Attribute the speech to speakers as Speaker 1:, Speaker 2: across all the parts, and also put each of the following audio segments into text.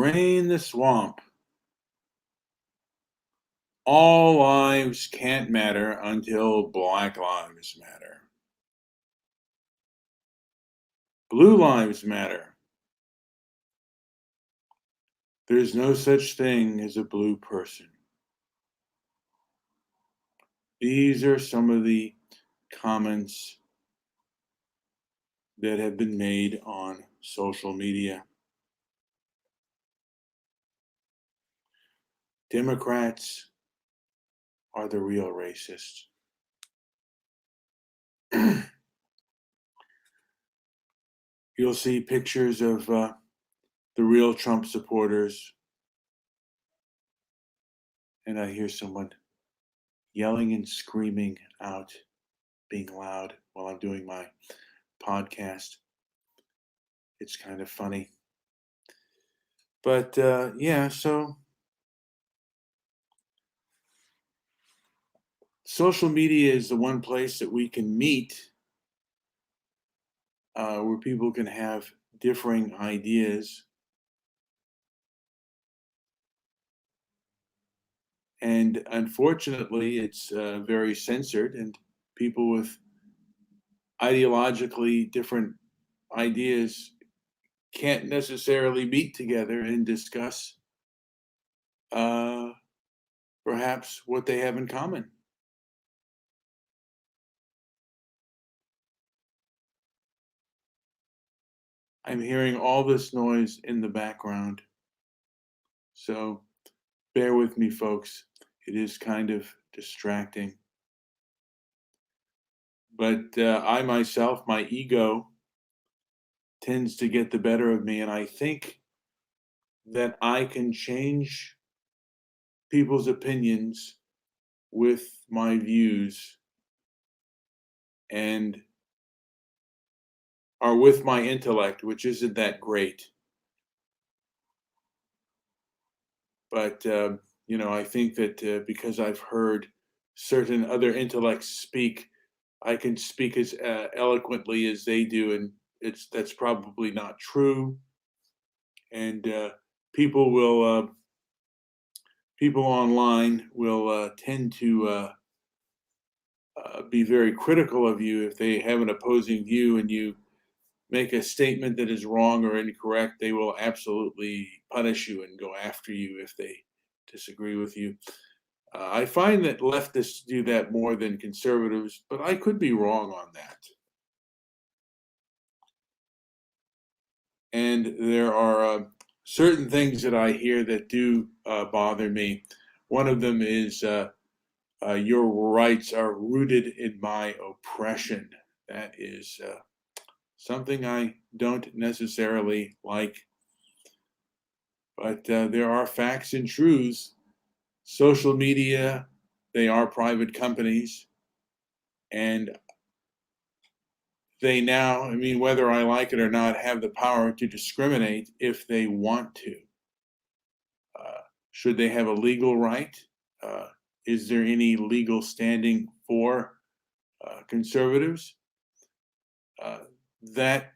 Speaker 1: Drain the swamp. All lives can't matter until Black Lives Matter. Blue lives matter. There's no such thing as a blue person. These are some of the comments that have been made on social media. Democrats are the real racists. You'll see pictures of the real Trump supporters, and I hear someone yelling and screaming out, being loud while I'm doing my podcast. It's kind of funny. But yeah, so social media is the one place that we can meet where people can have differing ideas. And unfortunately, it's very censored, and people with ideologically different ideas can't necessarily meet together and discuss perhaps what they have in common. I'm hearing all this noise in the background, so bear with me, folks. It is kind of distracting. But I myself, my ego tends to get the better of me, and I think that I can change people's opinions with my views and or with my intellect, which isn't that great. But I think that because I've heard certain other intellects speak, I can speak as eloquently as they do, and that's probably not true. And people online will tend to be very critical of you if they have an opposing view and you make a statement that is wrong or incorrect. They will absolutely punish you and go after you if they disagree with you. I find that leftists do that more than conservatives, but I could be wrong on that. And there are certain things that I hear that do bother me. One of them is your rights are rooted in my oppression. That is something I don't necessarily like. But there are facts and truths. Social media, they are private companies. And they now, I mean, whether I like it or not, have the power to discriminate if they want to. Should they have a legal right? Is there any legal standing for conservatives? That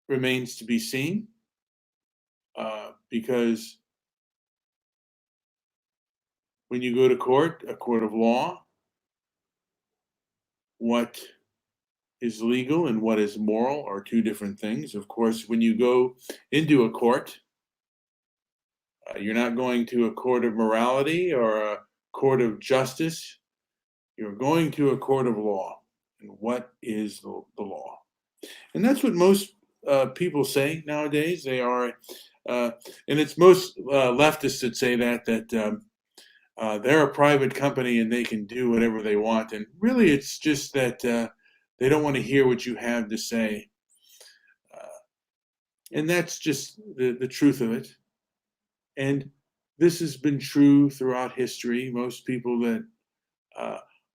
Speaker 1: remains to be seen because when you go to court, a court of law, what is legal and what is moral are two different things. Of course, when you go into a court, you're not going to a court of morality or a court of justice. You're going to a court of law. And what is the law? And that's what most people say nowadays. They are, and it's most leftists that say that they're a private company and they can do whatever they want. And really, it's just that they don't want to hear what you have to say. And that's just the truth of it. And this has been true throughout history. Most people that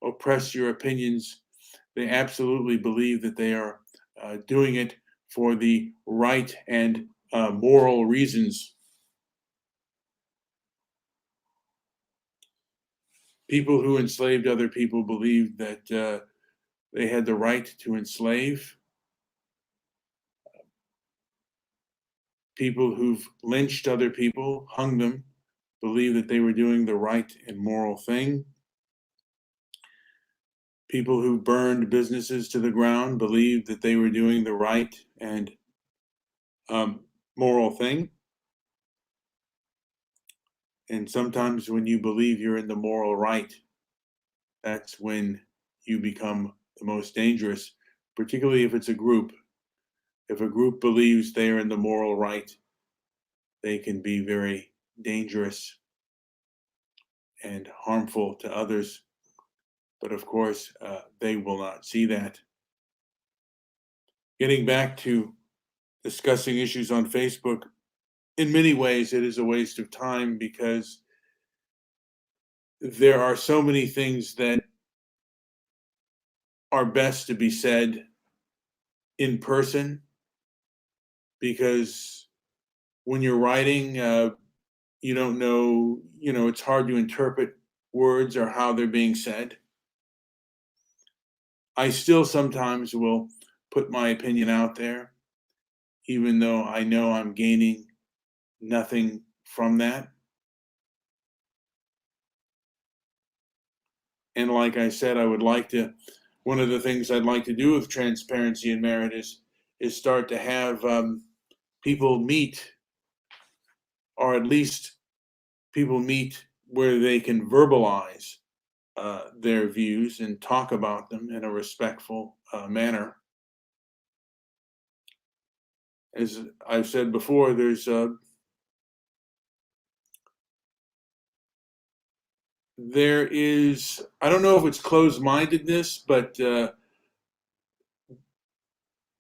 Speaker 1: oppress your opinions, they absolutely believe that they are doing it for the right and moral reasons. People who enslaved other people believed that they had the right to enslave. People who've lynched other people, hung them, believe that they were doing the right and moral thing. People who burned businesses to the ground believed that they were doing the right and moral thing. And sometimes when you believe you're in the moral right, that's when you become the most dangerous, particularly if it's a group. If a group believes they are in the moral right, they can be very dangerous and harmful to others. But of course, they will not see that. Getting back to discussing issues on Facebook, in many ways, it is a waste of time because there are so many things that are best to be said in person, because when you're writing, you don't know, it's hard to interpret words or how they're being said. I still sometimes will put my opinion out there, even though I know I'm gaining nothing from that. And like I said, one of the things I'd like to do with transparency and merit is start to have people meet, or at least people meet where they can verbalize their views and talk about them in a respectful manner. As I've said before, there is, I don't know if it's closed-mindedness, but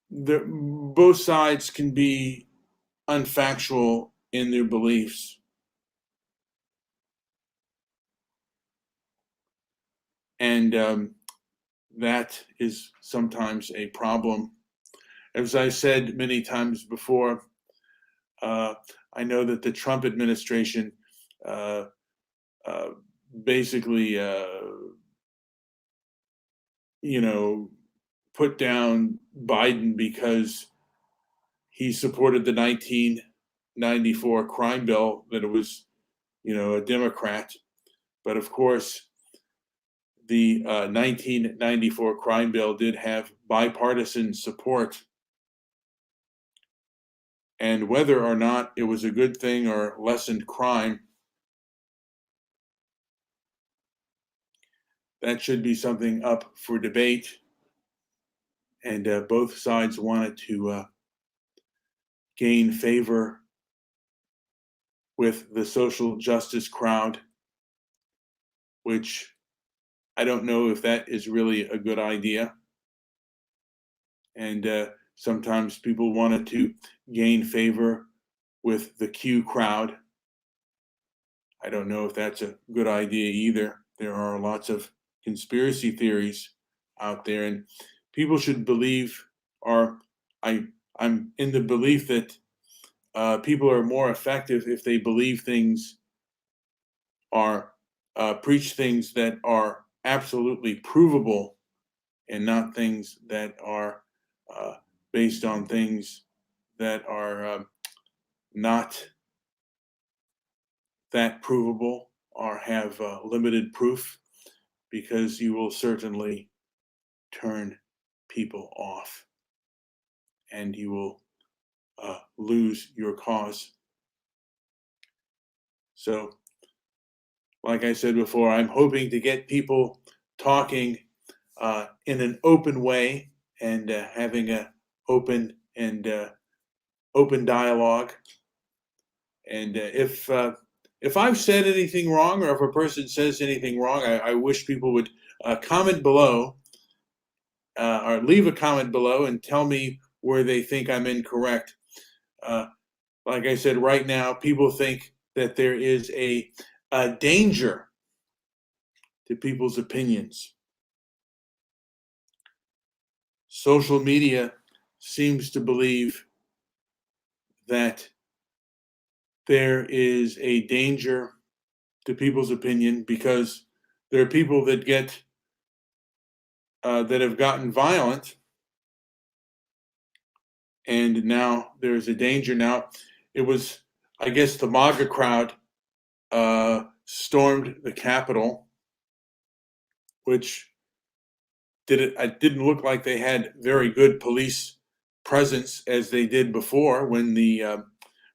Speaker 1: both sides can be unfactual in their beliefs. And that is sometimes a problem. As I said many times before, I know that the Trump administration basically, put down Biden because he supported the 1994 crime bill, that it was, a Democrat. But of course, the 1994 crime bill did have bipartisan support. And whether or not it was a good thing or lessened crime, that should be something up for debate. And both sides wanted to gain favor with the social justice crowd, which I don't know if that is really a good idea. And sometimes people wanted to gain favor with the Q crowd. I don't know if that's a good idea either. There are lots of conspiracy theories out there, and people should believe, or I'm in the belief that people are more effective if they believe things, are preach things that are absolutely provable, and not things that are based on things that are not that provable or have limited proof, because you will certainly turn people off and you will lose your cause. So, like I said before, I'm hoping to get people talking in an open way and having a open dialogue. And if I've said anything wrong, or if a person says anything wrong, I wish people would comment below, or leave a comment below and tell me where they think I'm incorrect. Like I said, right now, people think that there is a danger to people's opinions. Social media seems to believe that there is a danger to people's opinion because there are people that have gotten violent, and now there's a danger. Now, it was, I guess, the MAGA crowd stormed the Capitol, which it didn't look like they had very good police presence as they did before when the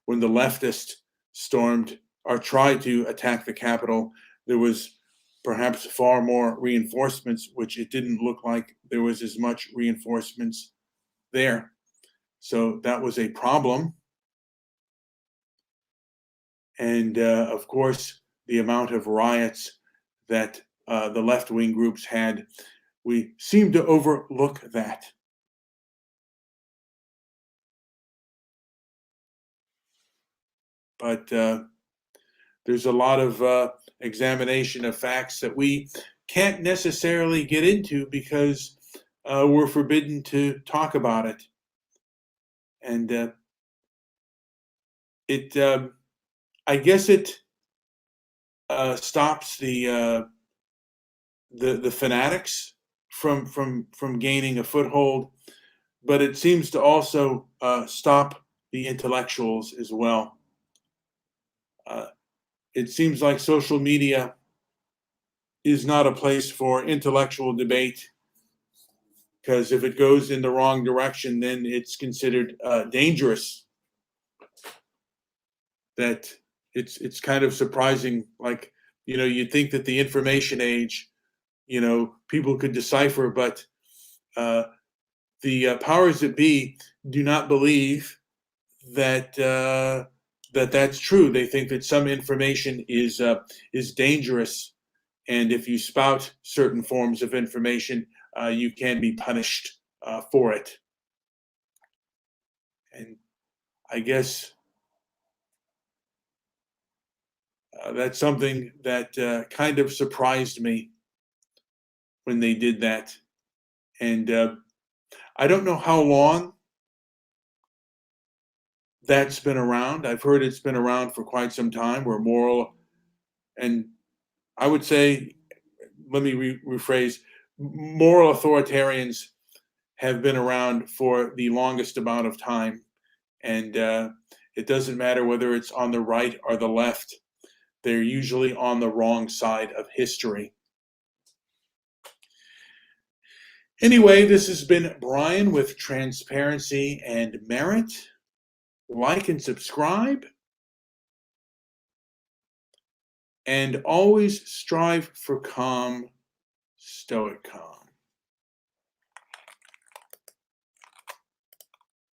Speaker 1: leftist stormed or tried to attack the Capitol. There was perhaps far more reinforcements, which it didn't look like there was as much reinforcements there. So that was a problem. And of course, the amount of riots that the left-wing groups had, we seem to overlook that. But there's a lot of examination of facts that we can't necessarily get into because we're forbidden to talk about it. And I guess it stops the fanatics from gaining a foothold, but it seems to also stop the intellectuals as well. It seems like social media is not a place for intellectual debate, because if it goes in the wrong direction, then it's considered dangerous. That it's kind of surprising. Like, you'd think that the information age, people could decipher, but the powers that be do not believe that that's true. They think that some information is dangerous, and if you spout certain forms of information, you can be punished for it. And I guess that's something that kind of surprised me when they did that. And I don't know how long that's been around. I've heard it's been around for quite some time, where moral, and I would say, let me rephrase, moral authoritarians have been around for the longest amount of time. And it doesn't matter whether it's on the right or the left, they're usually on the wrong side of history. Anyway, this has been Brian with Transparency and Merit. Like and subscribe. And always strive for calm, stoic calm.